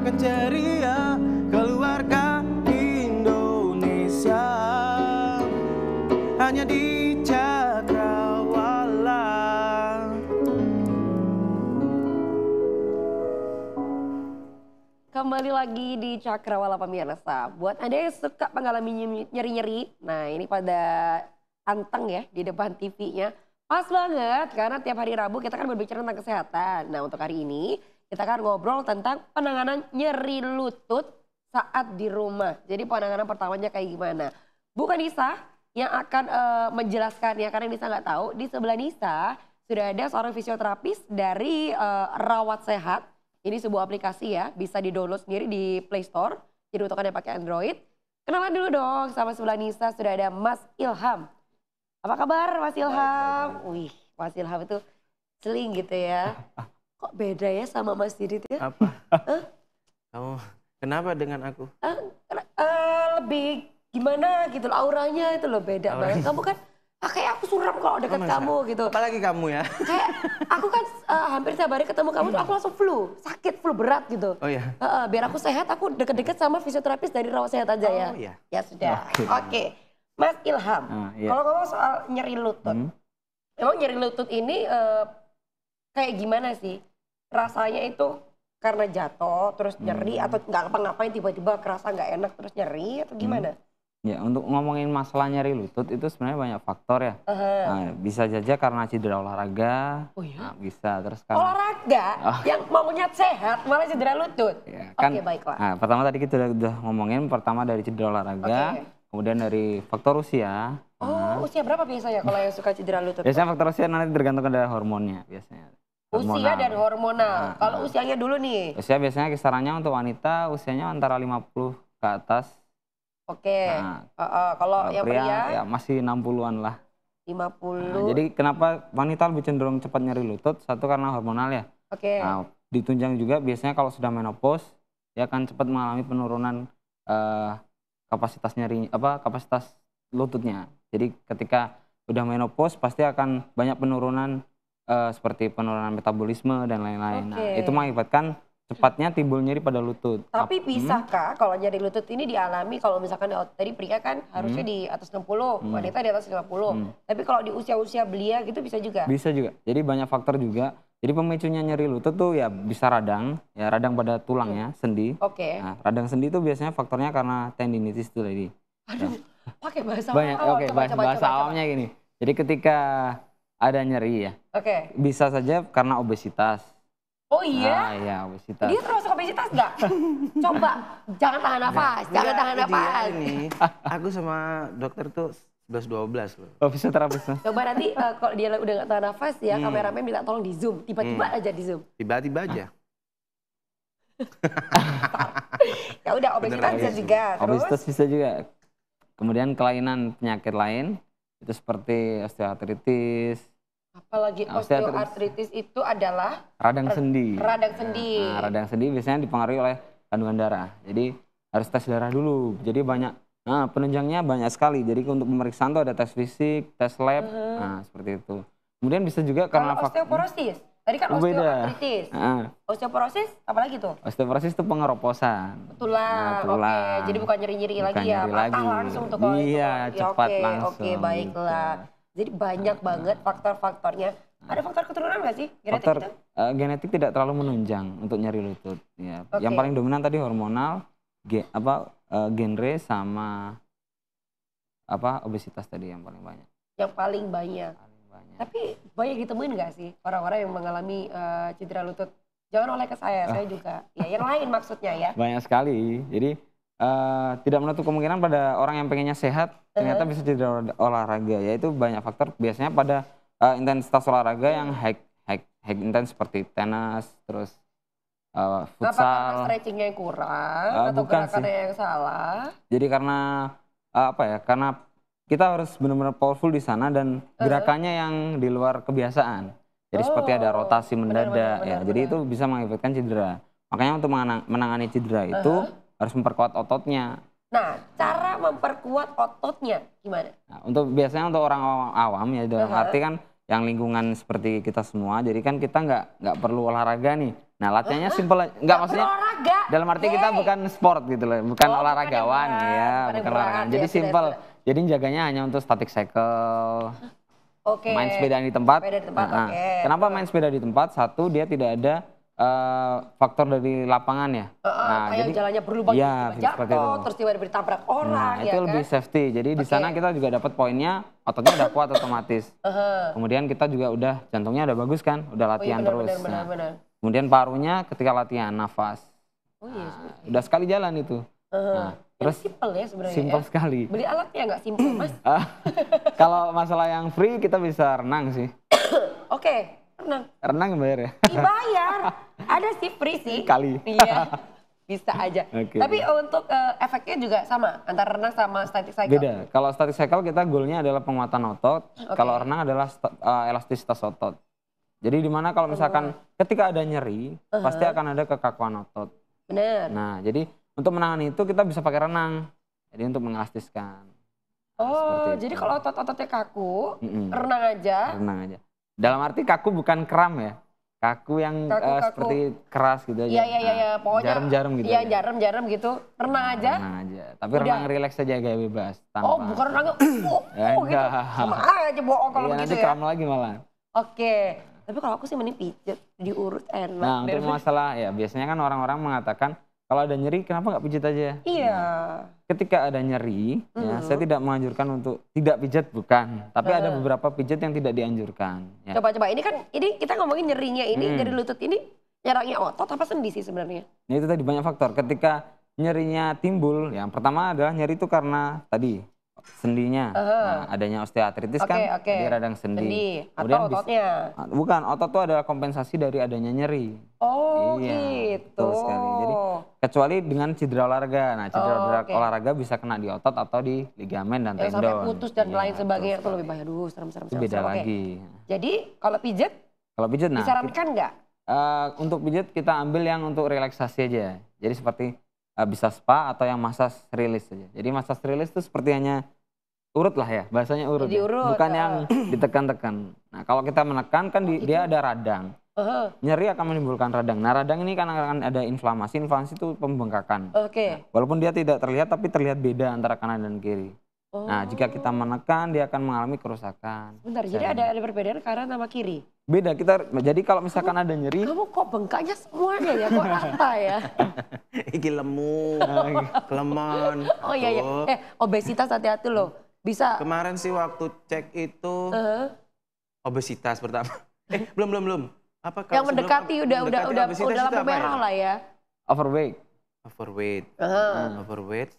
rasakan ceria keluarga Indonesia hanya di Cakrawala. Kembali lagi di Cakrawala pemirsa. Buat Anda yang suka mengalami nyeri-nyeri, nah ini pada anteng ya di depan TV-nya. Pas banget karena tiap hari Rabu kita kan berbicara tentang kesehatan. Nah untuk hari ini kita akan ngobrol tentang penanganan nyeri lutut saat di rumah. Jadi penanganan pertamanya kayak gimana? Bukan Nisa yang akan menjelaskannya karena Nisa nggak tahu. Di sebelah Nisa sudah ada seorang fisioterapis dari Rawat Sehat. Ini sebuah aplikasi ya, bisa di-download sendiri di Play Store. Jadi untuk Anda pakai Android. Kenalan dulu dong sama sebelah Nisa sudah ada Mas Ilham. Apa kabar Mas Ilham? Wih, Mas Ilham itu seling gitu ya. Kok beda ya sama Mas Didit ya? Apa? Kamu kenapa dengan aku? Lebih gimana gitu loh, auranya itu loh beda banget. Kamu kan kayak aku suram kalau deket kamu gitu. Apalagi kamu ya? Kayak aku kan hampir tiap hari ketemu kamu tuh aku langsung sakit flu berat gitu. Oh ya? Biar aku sehat aku deket-deket sama fisioterapis dari Rawat Sehat aja ya. Oh iya. Ya sudah, oke. Mas Ilham, Iya. kalau ngomong soal nyeri lutut, emang nyeri lutut ini kayak gimana sih? Rasanya itu karena jatuh terus nyeri atau nggak ngapa-ngapain tiba-tiba kerasa nggak enak terus nyeri atau gimana? Ya, untuk ngomongin masalah nyeri lutut itu sebenarnya banyak faktor ya. Nah, bisa saja karena cedera olahraga, Oh iya? nah, bisa terus karena Olahraga yang maunya sehat malah cedera lutut. ya, kan, Oke, baiklah. Nah, pertama tadi kita udah ngomongin pertama dari cedera olahraga, kemudian dari faktor usia. Oh, usia berapa biasanya kalau yang suka cedera lutut? Biasanya faktor usia nanti tergantung dari hormonnya biasanya. Usia dan hormonal. Kalau usianya dulu nih. Usia biasanya kisarannya untuk wanita usianya antara 50 ke atas. Oke. Nah, kalau yang pria ya masih 60-an lah. 50. Nah, jadi kenapa wanita lebih cenderung cepat nyeri lutut? Satu karena hormonal ya. Oke. Nah, ditunjang juga biasanya kalau sudah menopause dia akan cepat mengalami penurunan kapasitas nyeri kapasitas lututnya. Jadi ketika udah menopause pasti akan banyak penurunan seperti penurunan metabolisme dan lain-lain. Nah, itu mengakibatkan cepatnya timbul nyeri pada lutut. Tapi bisakah kalau nyeri lutut ini dialami kalau misalkan tadi pria kan harusnya di atas 60, wanita di atas 50. Tapi kalau di usia-usia belia gitu bisa juga? Bisa juga. Jadi banyak faktor juga. Jadi pemicunya nyeri lutut tuh ya bisa radang pada tulangnya, sendi. Oke. Nah, radang sendi itu biasanya faktornya karena tendinitis itu tadi. Aduh, pakai bahasa Banyak, awam. oke, Coba. bahasa awamnya gini. Jadi ketika ada nyeri ya, bisa saja karena obesitas. Oh iya? Iya, obesitas. Dia termasuk obesitas nggak? Coba, jangan tahan nafas, jangan tahan nafas. Aku sama dokter tuh 11-12 loh. Oh, fisioterapis. Coba nanti kalau dia udah nggak tahan nafas ya, kameramen minta tolong di zoom, tiba-tiba aja di zoom. Tiba-tiba aja. Ya udah, obesitas bisa juga. Terus? Obesitas bisa juga. Kemudian kelainan penyakit lain itu seperti osteoartritis. Apalagi osteoartritis itu adalah radang sendi. Radang sendi. Nah, radang sendi biasanya dipengaruhi oleh kandungan darah. Jadi harus tes darah dulu. Jadi penunjangnya banyak sekali. Jadi untuk pemeriksaan itu ada tes fisik, tes lab, nah seperti itu. Kemudian bisa juga karena osteoporosis. Tadi kan osteoartritis. Osteoporosis apalagi tuh? Osteoporosis itu pengeroposan. Tulang. Oke, jadi bukan nyeri-nyeri lagi ya. Patah langsung tuh kalau itu. Iya, cepat langsung. Oke, baiklah. Jadi banyak banget faktor-faktornya. Ada faktor keturunan nggak sih genetik faktor itu? Genetik tidak terlalu menunjang untuk nyeri lutut. Ya. Yang paling dominan tadi hormonal, genre sama obesitas tadi yang paling banyak. Yang paling banyak. Tapi banyak ditemuin nggak sih orang-orang yang mengalami cedera lutut? Jangan oleh ke saya juga. Ya yang lain maksudnya ya. Banyak sekali. Jadi tidak menutup kemungkinan pada orang yang pengennya sehat ternyata bisa cedera olahraga. Yaitu banyak faktor. Biasanya pada intensitas olahraga yang high intense seperti tenis, terus futsal. Apa karena stretchingnya yang kurang atau gerakannya yang salah? Jadi karena karena kita harus benar-benar powerful di sana dan gerakannya yang di luar kebiasaan. Jadi seperti ada rotasi mendadak ya. Jadi itu bisa mengakibatkan cedera. Makanya untuk menangani cedera itu harus memperkuat ototnya. Nah, cara memperkuat ototnya gimana? Nah, biasanya untuk orang awam ya dalam arti kan yang lingkungan seperti kita semua. Jadi kan kita nggak perlu olahraga nih. Nah latihannya simple, nggak maksudnya olahraga. dalam arti kita bukan sport gitu loh, bukan Oh, olahragawan bukan yang ya, berat, bukan yang bukan berat, olahraga. ya, Jadi sudah, simple. sudah. Jadi jaganya hanya untuk static cycle, Oke. main sepeda di tempat. Sepeda di tempat, Nah, oke. kenapa main sepeda di tempat? Satu, dia tidak ada faktor dari lapangan ya. Nah, kayak jalannya berlubang iya, tiba-tiba seperti jatuh, itu. terus tiba-tiba ditabrak orang Nah, ya itu kan. lebih safety. Jadi di Oke. sana kita juga dapat poinnya, ototnya udah kuat otomatis. Kemudian kita juga udah jantungnya udah bagus kan, udah Oh iya latihan benar, terus. benar, benar, Nah, benar. kemudian parunya ketika latihan nafas. Oh iya. Nah, udah sekali jalan itu. Nah, Terus terus simple ya sebenarnya. simple ya. sekali. Beli alatnya nggak simple mas? Kalau masalah yang free kita bisa renang sih. Oke, renang. Renang bayar ya. Dibayar. Ada sih free sih. Kali. Iya. Bisa aja. Oke. Tapi untuk efeknya juga sama antara renang sama static cycle. Beda. Kalau static cycle kita goalnya adalah penguatan otot. Kalau renang adalah elastisitas otot. Jadi dimana kalau misalkan ketika ada nyeri, pasti akan ada kekakuan otot. Bener. Nah, jadi untuk menangani itu kita bisa pakai renang. Jadi untuk mengelastiskan. Oh, seperti jadi itu. kalau otot-ototnya kaku, Mm-mm. renang aja. Renang aja. Dalam arti kaku bukan kram ya. Kaku yang Kaku-kaku. seperti keras gitu aja. Iya, iya, iya, iya. Pokoknya Jarum-jarum gitu. Iya, aja. jarum-jarum gitu. Renang aja. Renang aja. Tapi Udah. renang rileks aja gaya bebas. Tanpa. Oh, bukan renangnya gitu. Ya, gitu. enggak. Sama aja bohong kalau Iya, begitu nanti ya. kram lagi malah. Oke. Tapi kalau aku sih mending pijet, diurut enak. Nah, untuk daripada- masalah ya biasanya kan orang-orang mengatakan kalau ada nyeri kenapa nggak pijit aja? Iya. Ketika ada nyeri, ya, saya tidak menganjurkan untuk tidak pijat bukan, tapi ada beberapa pijat yang tidak dianjurkan. Ya. Coba-coba ini kan ini kita ngomongin nyerinya ini dari lutut ini nyerangnya otot apa sendi sih sebenarnya? Nah, itu tadi banyak faktor. Ketika nyerinya timbul, yang pertama adalah nyeri itu karena tadi sendinya, nah, adanya osteoartritis Oke, kan, oke. jadi radang sendi. Sendi Kemudian atau ototnya. bukan, otot itu adalah kompensasi dari adanya nyeri. Oh Iya, gitu. betul sekali. Jadi kecuali dengan cedera olahraga. Nah, cedera oke. olahraga bisa kena di otot atau di ligamen dan Yang sampai tendon. putus dan Iya, lain sebagainya betul itu lebih sekali. bahaya. Aduh, serem-serem. Itu beda Oke. lagi. Jadi kalau pijet Kalau pijat, nah disarankan nggak? untuk pijat kita ambil yang untuk relaksasi aja. Jadi seperti bisa spa atau yang massage release aja. Jadi massage release itu seperti hanya urut lah ya, bahasanya urut. Jadi ya. urut, Bukan yang ditekan-tekan. Nah, kalau kita menekan kan dia ada radang. Nyeri akan menimbulkan radang. Nah, radang ini kan akan ada inflamasi. Inflamasi itu pembengkakan. Oke. Walaupun dia tidak terlihat tapi terlihat beda antara kanan dan kiri. Oh. Nah, jika kita menekan dia akan mengalami kerusakan. Bentar, jadi ada perbedaan kanan sama kiri. Beda kita. Jadi kalau misalkan ada nyeri, Kamu kok bengkaknya semuanya ya? Kok rata ya? Iki lemu, keleman. Oh iya iya. Tuh. Obesitas hati-hati loh. Bisa. Kemarin sih waktu cek itu obesitas pertama. Belum. Apa Yang sebelum mendekati udah obesitas itu lampu apa merah ya? lah ya. overweight, Overweight. Overweight,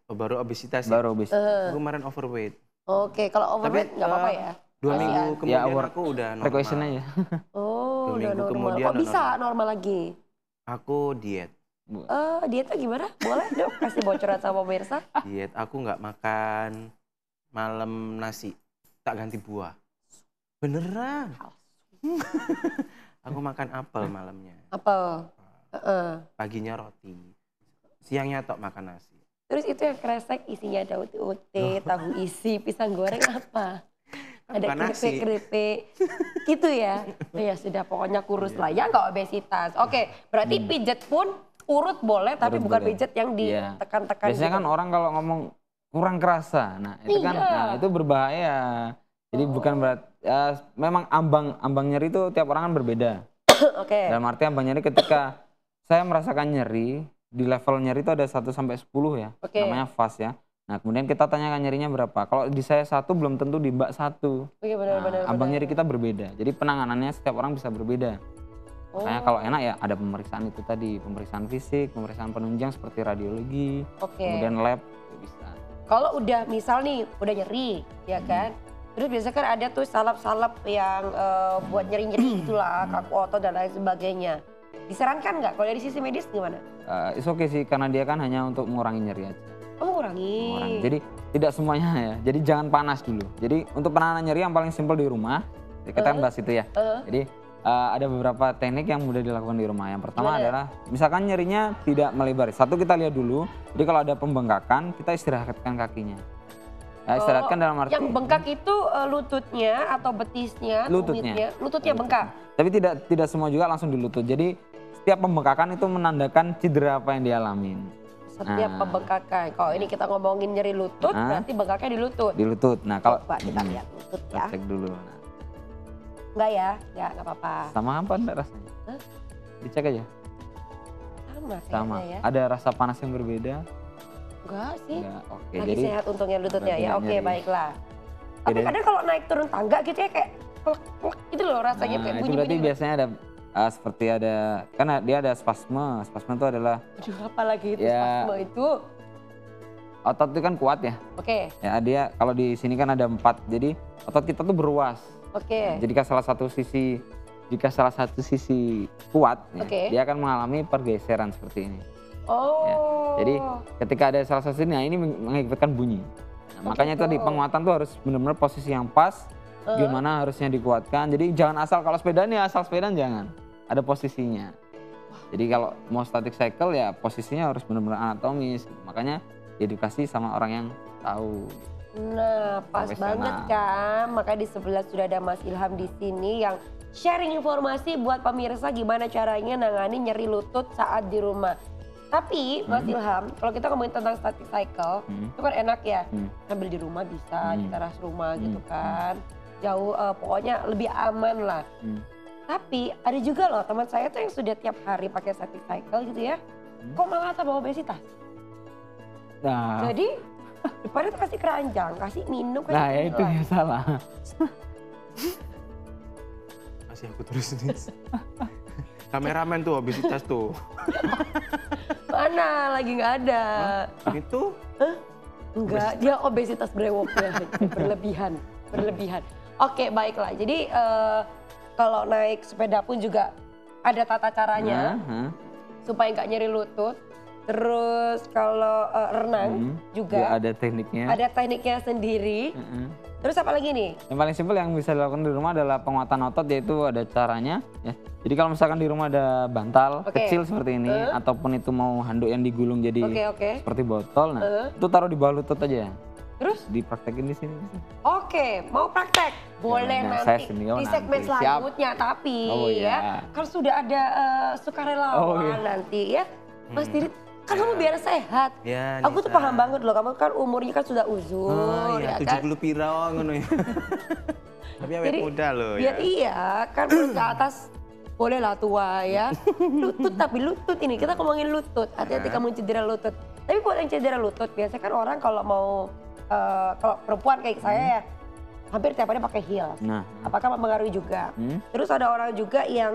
baru obesitas. ya? baru obes. Aku kemarin overweight. Oke, kalau overweight nggak apa-apa ya. 2 minggu Kasihan. kemudian over aku udah normal. Frequency aja. Oh, 2 udah minggu normal. kemudian Kok udah bisa normal lagi? Aku diet. Dietnya gimana? Boleh dong kasih bocoran sama pemirsa. Diet, aku nggak makan malam nasi. Tak ganti buah. Beneran. Aku makan apel malamnya. Apel. Paginya roti. Siangnya tok makan nasi. Terus itu yang kresek isinya ada uti-uti, tahu isi, pisang goreng apa? Ada Bukan nasi. keripik-keripik gitu ya. Ya sudah pokoknya kurus lah ya, nggak obesitas. Oke, berarti pijet pun urut boleh tapi Urut bukan boleh. pijet yang Iya. ditekan-tekan Biasanya gitu. kan orang kalau ngomong kurang kerasa, nah itu kan, Iya. nah, itu berbahaya. Jadi bukan berarti, memang ambang nyeri itu tiap orang kan berbeda. Oke. Dalam arti ambang nyeri ketika saya merasakan nyeri, di level nyeri itu ada 1 sampai 10 ya, Oke. namanya fast ya. Nah kemudian kita tanyakan nyerinya berapa. Kalau di saya 1 belum tentu di Mbak 1. Oke, benar-benar. Ambang nyeri kita berbeda. Jadi penanganannya setiap orang bisa berbeda. Makanya kalau enak ya ada pemeriksaan itu tadi, pemeriksaan fisik, pemeriksaan penunjang seperti radiologi, Oke. kemudian lab itu bisa. Kalau udah misal nih udah nyeri, ya kan? Terus biasanya kan ada tuh salep-salep yang buat nyeri-nyeri gitulah, kaku otot dan lain sebagainya. Disarankan nggak? Kalau dari sisi medis gimana? It's okay sih karena dia kan hanya untuk mengurangi nyeri aja. Oh, mengurangi. Mengurangi. Jadi tidak semuanya ya. Jadi jangan panas dulu. Jadi untuk penanganan nyeri yang paling simpel di rumah, kita kan bahas itu ya. Jadi ada beberapa teknik yang mudah dilakukan di rumah. Yang pertama adalah misalkan nyerinya tidak melebar. Satu kita lihat dulu. Jadi kalau ada pembengkakan, kita istirahatkan kakinya. Ya, istirahatkan dalam arti Yang bengkak itu lututnya atau betisnya, Lututnya. tumitnya? Lututnya bengkak. Tapi tidak semua juga langsung di lutut. Jadi setiap pembengkakan itu menandakan cedera apa yang dialamin. Setiap Nah. pembengkakan. Kalau ini kita ngomongin nyeri lutut, berarti bengkaknya di lutut. Di lutut. Nah, kalau Coba kita lihat lutut ya. cek dulu. Nah, Enggak ya? Enggak apa-apa. sama apa enggak rasanya? Hah? Dicek aja. Sama Sama. kayaknya ya. Ada rasa panas yang berbeda? Enggak sih. Enggak. Oke, Lagi jadi sehat untungnya lututnya berarti ya. nggak Oke, nyeri. baiklah. Tapi Jadi- kadang kalau naik turun tangga gitu ya kayak plek-plek gitu loh rasanya kayak itu berarti bunyi-bunyi. biasanya ada seperti ada kan dia ada spasme. Spasme itu adalah Aduh, apa lagi itu Ya. spasme itu? otot itu kan kuat ya. Oke, Ya dia kalau di sini kan ada 4. Jadi otot kita tuh beruas. oke. Jadi jika salah satu sisi kuat, ya, Oke. dia akan mengalami pergeseran seperti ini. Oh. Jadi ketika ada salah satu sini, nah ini mengakibatkan bunyi. Nah, makanya gitu. tadi penguatan tuh harus benar-benar posisi yang pas, gimana harusnya dikuatkan. Jadi jangan asal kalau sepedaan ya asal sepedaan jangan. Ada posisinya. Jadi kalau mau static cycle ya posisinya harus benar-benar anatomis. Makanya diedukasi sama orang yang tahu. Nah, pas Profesional. banget kan. Makanya di sebelah sudah ada Mas Ilham di sini yang sharing informasi buat pemirsa gimana caranya nangani nyeri lutut saat di rumah. Tapi Mas Ilham, kalau kita ngomongin tentang static cycle, itu kan enak ya. Sambil di rumah bisa, di teras rumah gitu kan. Jauh, pokoknya lebih aman lah. Tapi ada juga loh teman saya tuh yang sudah tiap hari pakai static cycle gitu ya. Kok malah tambah obesitas? Nah, Jadi depannya tuh kasih keranjang, kasih minum, kasih nah ya itu gula. yang salah. Masih aku terus nih. Kameramen tuh obesitas tuh. Mana lagi nggak ada. Itu Enggak, dia obesitas brewoknya berlebihan, berlebihan. Oke, baiklah. Jadi kalau naik sepeda pun juga ada tata caranya Nah, supaya nggak nyeri lutut. Terus kalau renang juga ada tekniknya. ada tekniknya sendiri. Terus apa lagi nih? Yang paling simpel yang bisa dilakukan di rumah adalah penguatan otot, yaitu ada caranya ya. Jadi kalau misalkan di rumah ada bantal Oke. kecil seperti ini ataupun itu mau handuk yang digulung jadi Oke. seperti botol, nah itu taruh di bawah lutut aja. Terus? Dipraktekin di sini. Oke, mau praktek? Boleh Nah, saya nanti sendiri, di segmen nanti. Siap. selanjutnya. Tapi Oh, iya. ya, kan sudah ada sukarelawan Oh, iya. nanti ya. Mas Diri, kan kamu biar sehat. ya. Aku tuh Nisa. paham banget loh, kamu kan umurnya kan sudah uzur, Oh ya iya, kan? 70 piro ngono ya. Tapi awet Jadi, muda loh biar ya. iya, kan menurut ke atas boleh lah tua ya. Lutut, tapi lutut ini, kita ngomongin lutut. Hati-hati kamu cedera lutut. Tapi buat yang cedera lutut, biasanya kan orang kalau mau, kalau perempuan kayak saya ya, hampir tiap hari pakai heels. Nah, Apakah mempengaruhi juga? Terus ada orang juga yang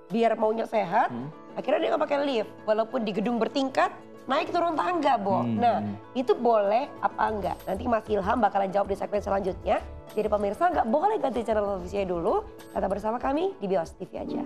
biar maunya sehat, akhirnya dia nggak pakai lift. Walaupun di gedung bertingkat, naik turun tangga, Bo. Nah, itu boleh apa enggak? Nanti Mas Ilham bakalan jawab di segmen selanjutnya. Jadi pemirsa nggak boleh ganti channel televisinya dulu. Tetap bersama kami di Bios TV aja.